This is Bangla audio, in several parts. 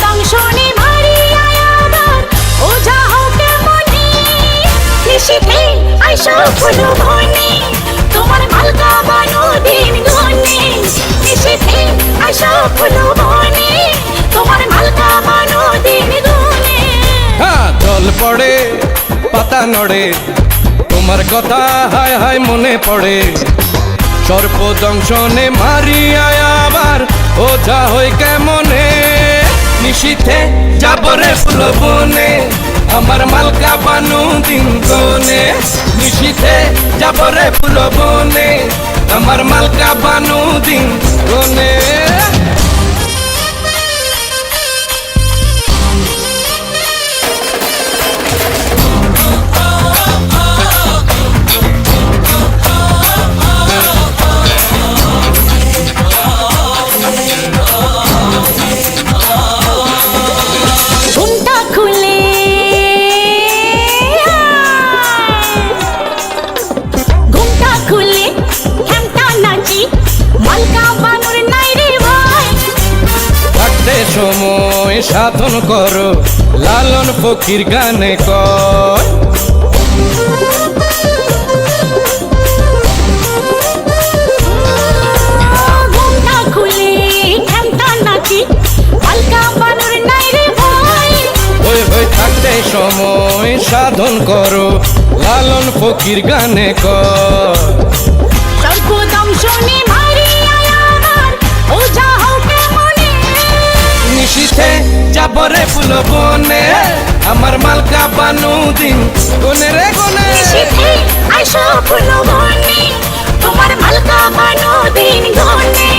দংশনে মারিয়া আবার ওঝা হতে মনে নিশীথে আইসো ফুল বনে তোমার মালকা বানো দিন গনে নিশীথে আইসো ফুল বনে তোমার মালকা বানো দিন গনে। হ্যাঁ জল পড়ে পাতা নড়ে তোমার কথা হায় হায় মনে পড়ে সর্প দংশনে মারিয়া আবার ওঝা হই কেমনে নিশীথে যাবরে ফুল বনে আমার মালকা বানু দিন গনে নিশীথে যাবরে ফুল বনে আমার মালকা বানু দিন গনে। ঘুমটা খুলে ঘুমটা খুলে হেমটা নাচি মালকা বানুর নাই রে ভাই থাকতে সময় সাধন করো লালন ফকির গানে কর ঘুমটা খুলে হেমটা নাচি মালকা বানুর নাই রে ভাই ওই হই থাকতে সময় সাধন করো লালন ফকির গানে কর সর্প দংশনে মারিয়া আবার ওঝা হতে মনে নিশীথে যাবরে ফুল বনে আমার মালকা বানু দিন গনে রে গনে। নিশীথে আইসো ফুল বনে তোমার মালকা বানো দিন গনে।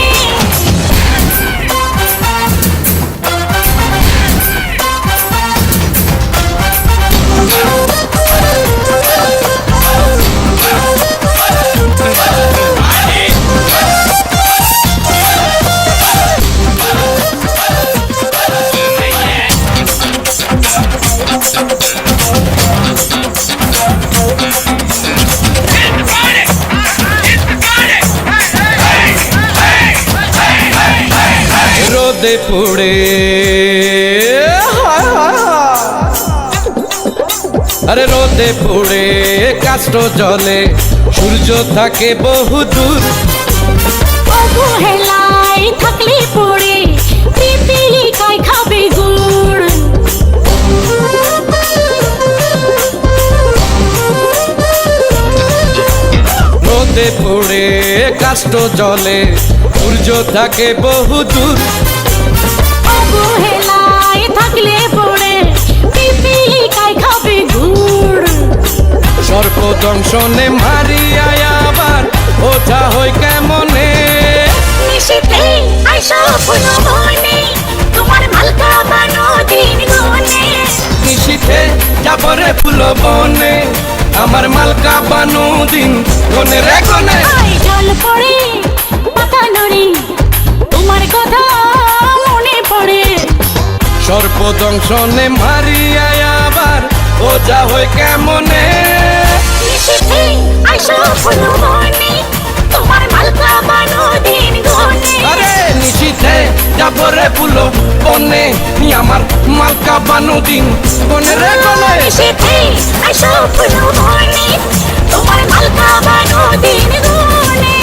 রোদে পুড়ে আরে রোদে পুড়ে কাষ্ট জলে সূর্য থাকে বহু দূর অবহেলায় থাকলে পড়ে পিপিলিকায় খাবে গুড় রোদে পুড়ে কাষ্ট জলে সূর্য থাকে বহু দূর অবহেলায় থাকলে পড়ে পিপিলিকায় খাবে গুড় সর্প দংশনে মারিয়া আবার ওঝা হই কেমনে নিশীথে আইসো ফুল বনে তোমার মালকা বানো দিন গনে নিশীথে যাবরে ফুল বনে আমার মালকা বানু দিন গনে রে গনে। আই জল পড়ে পাতা নড়ে তোমার কথা মনে পড়ে সর্প দংশনে মারিয়া আবার ওঝা হই কেমনে নিশীথে আইসো ফুল বনে তোমার মালকা বানো দিন গনে আরে নিশীথে যাবরে ফুল বনে আমার মালকা বানু দিন গনে রে গনে। নিশীথে আইসো ফুল বনে তোমার মালকা বানো দিন গনে।